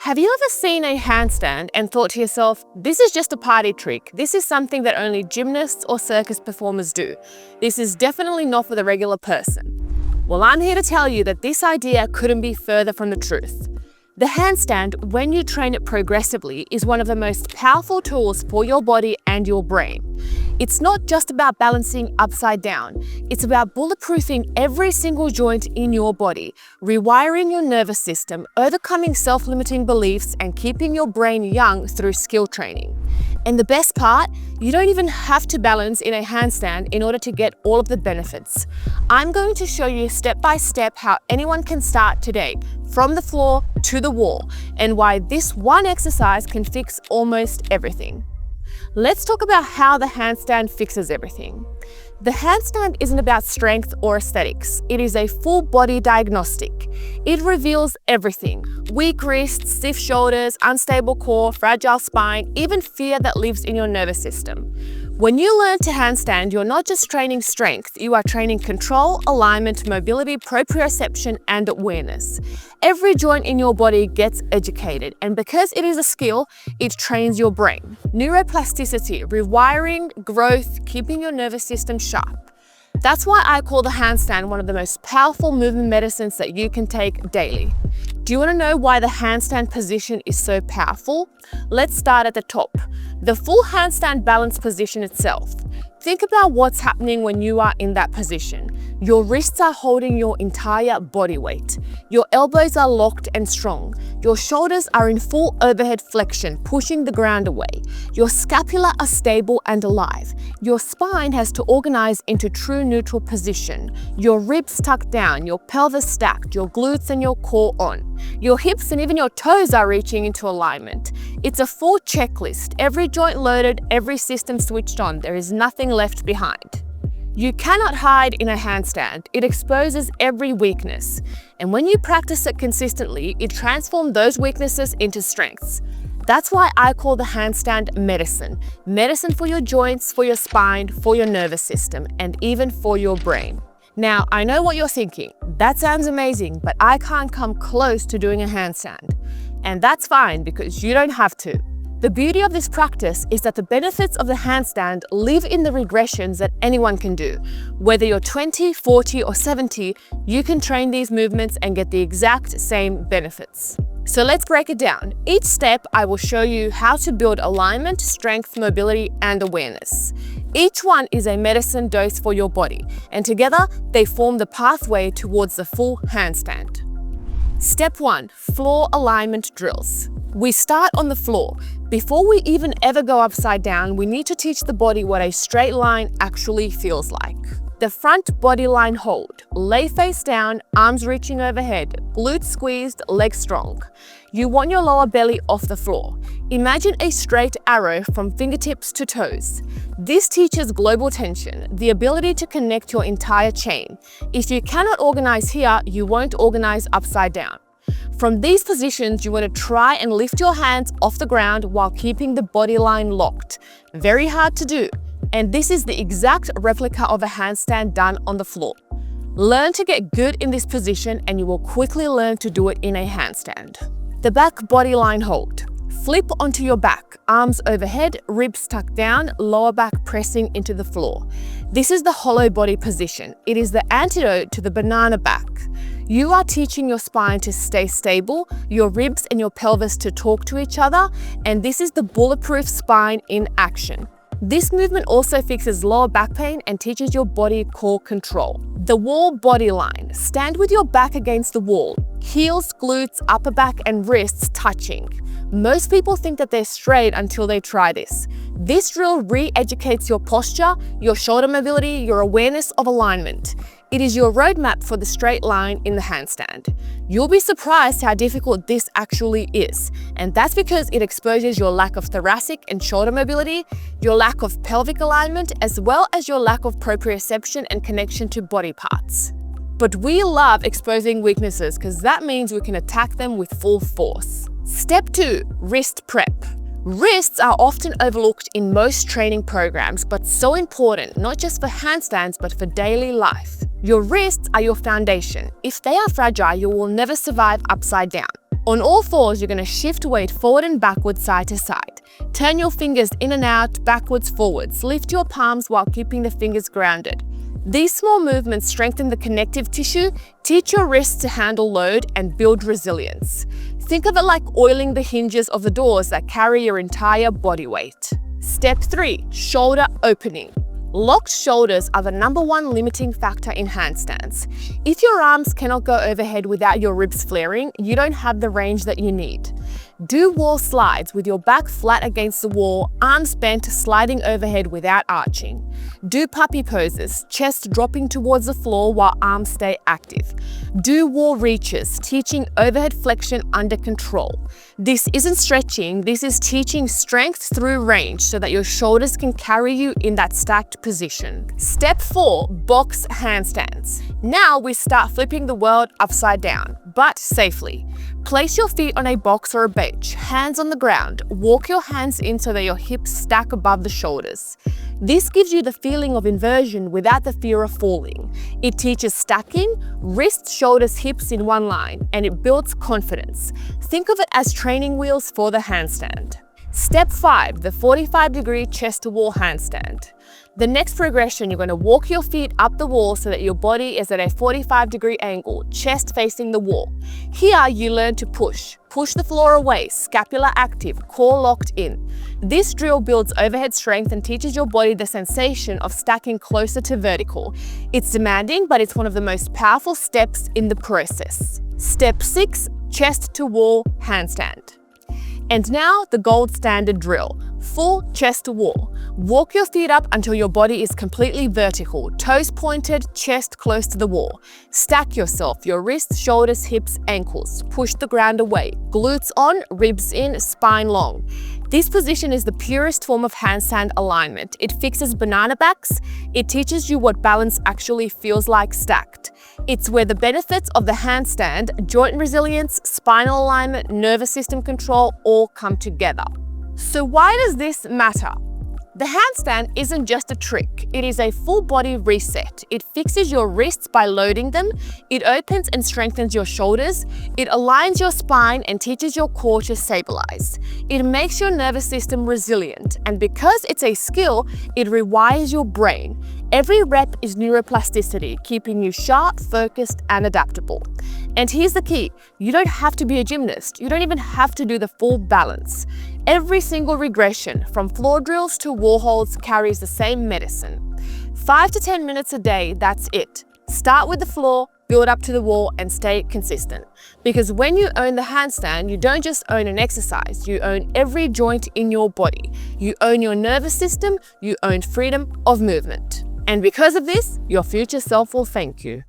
Have you ever seen a handstand and thought to yourself, this is just a party trick. This is something that only gymnasts or circus performers do. This is definitely not for the regular person. Well, I'm here to tell you that this idea couldn't be further from the truth. The handstand, when you train it progressively, is one of the most powerful tools for your body and your brain. It's not just about balancing upside down. It's about bulletproofing every single joint in your body, rewiring your nervous system, overcoming self-limiting beliefs, and keeping your brain young through skill training. And the best part, you don't even have to balance in a handstand in order to get all of the benefits. I'm going to show you step by step how anyone can start today, from the floor to the wall, and why this one exercise can fix almost everything. Let's talk about how the handstand fixes everything. The handstand isn't about strength or aesthetics. It is a full body diagnostic. It reveals everything: weak wrists, stiff shoulders, unstable core, fragile spine, even fear that lives in your nervous system. When you learn to handstand, you're not just training strength, you are training control, alignment, mobility, proprioception, and awareness. Every joint in your body gets educated, and because it is a skill, it trains your brain. Neuroplasticity, rewiring, growth, keeping your nervous system sharp. That's why I call the handstand one of the most powerful movement medicines that you can take daily. Do you want to know why the handstand position is so powerful? Let's start at the top. The full handstand balance position itself. Think about what's happening when you are in that position. Your wrists are holding your entire body weight. Your elbows are locked and strong. Your shoulders are in full overhead flexion, pushing the ground away. Your scapula are stable and alive. Your spine has to organize into true neutral position. Your ribs tucked down, your pelvis stacked, your glutes and your core on. Your hips and even your toes are reaching into alignment. It's a full checklist. Every joint loaded, every system switched on. There is nothing left behind. You cannot hide in a handstand. It exposes every weakness. And when you practice it consistently, it transforms those weaknesses into strengths. That's why I call the handstand medicine. Medicine for your joints, for your spine, for your nervous system, and even for your brain. Now, I know what you're thinking. That sounds amazing, but I can't come close to doing a handstand. And that's fine, because you don't have to. The beauty of this practice is that the benefits of the handstand live in the regressions that anyone can do. Whether you're 20, 40, or 70, you can train these movements and get the exact same benefits. So let's break it down. Each step, I will show you how to build alignment, strength, mobility, and awareness. Each one is a medicine dose for your body, and together they form the pathway towards the full handstand. Step 1, floor alignment drills. We start on the floor. Before we even ever go upside down, we need to teach the body what a straight line actually feels like. The front body line hold. Lay face down, arms reaching overhead, glutes squeezed, legs strong. You want your lower belly off the floor. Imagine a straight arrow from fingertips to toes. This teaches global tension, the ability to connect your entire chain. If you cannot organize here, you won't organize upside down. From these positions, you want to try and lift your hands off the ground while keeping the body line locked. Very hard to do. And this is the exact replica of a handstand done on the floor. Learn to get good in this position and you will quickly learn to do it in a handstand. The back body line hold. Flip onto your back, arms overhead, ribs tucked down, lower back pressing into the floor. This is the hollow body position. It is the antidote to the banana back. You are teaching your spine to stay stable, your ribs and your pelvis to talk to each other, and this is the bulletproof spine in action. This movement also fixes lower back pain and teaches your body core control. The wall body line. Stand with your back against the wall, heels, glutes, upper back, and wrists touching. Most people think that they're straight until they try this. This drill re-educates your posture, your shoulder mobility, your awareness of alignment. It is your roadmap for the straight line in the handstand. You'll be surprised how difficult this actually is, and that's because it exposes your lack of thoracic and shoulder mobility, your lack of pelvic alignment, as well as your lack of proprioception and connection to body parts. But we love exposing weaknesses because that means we can attack them with full force. Step 2, wrist prep. Wrists are often overlooked in most training programs, but so important, not just for handstands, but for daily life. Your wrists are your foundation. If they are fragile, you will never survive upside down. On all fours, you're going to shift weight forward and backwards, side to side. Turn your fingers in and out, backwards, forwards. Lift your palms while keeping the fingers grounded. These small movements strengthen the connective tissue, teach your wrists to handle load, and build resilience. Think of it like oiling the hinges of the doors that carry your entire body weight. Step 3, shoulder opening. Locked shoulders are the #1 limiting factor in handstands. If your arms cannot go overhead without your ribs flaring, you don't have the range that you need. Do wall slides with your back flat against the wall, arms bent, sliding overhead without arching. Do puppy poses, chest dropping towards the floor while arms stay active. Do wall reaches, teaching overhead flexion under control. This isn't stretching, this is teaching strength through range so that your shoulders can carry you in that stacked position. Step 4, box handstands. Now we start flipping the world upside down, but safely. Place your feet on a box or a bench, hands on the ground. Walk your hands in so that your hips stack above the shoulders. This gives you the feeling of inversion without the fear of falling. It teaches stacking, wrists, shoulders, hips in one line, and it builds confidence. Think of it as training wheels for the handstand. Step 5, the 45-degree chest to wall handstand. The next progression, you're going to walk your feet up the wall so that your body is at a 45-degree angle, chest facing the wall. Here, you learn to push. Push the floor away, scapula active, core locked in. This drill builds overhead strength and teaches your body the sensation of stacking closer to vertical. It's demanding, but it's one of the most powerful steps in the process. Step 6, chest to wall handstand. And now the gold standard drill, full chest to wall. Walk your feet up until your body is completely vertical, toes pointed, chest close to the wall. Stack yourself, your wrists, shoulders, hips, ankles. Push the ground away, glutes on, ribs in, spine long. This position is the purest form of handstand alignment. It fixes banana backs. It teaches you what balance actually feels like stacked. It's where the benefits of the handstand, joint resilience, spinal alignment, nervous system control all come together. So why does this matter? The handstand isn't just a trick, it is a full body reset. It fixes your wrists by loading them, it opens and strengthens your shoulders, it aligns your spine and teaches your core to stabilize. It makes your nervous system resilient, and because it's a skill, it rewires your brain. Every rep is neuroplasticity, keeping you sharp, focused, and adaptable. And here's the key, you don't have to be a gymnast, you don't even have to do the full balance. Every single regression, from floor drills to wall holds, carries the same medicine. 5 to 10 minutes a day, that's it. Start with the floor, build up to the wall, and stay consistent. Because when you own the handstand, you don't just own an exercise, you own every joint in your body. You own your nervous system, you own freedom of movement. And because of this, your future self will thank you.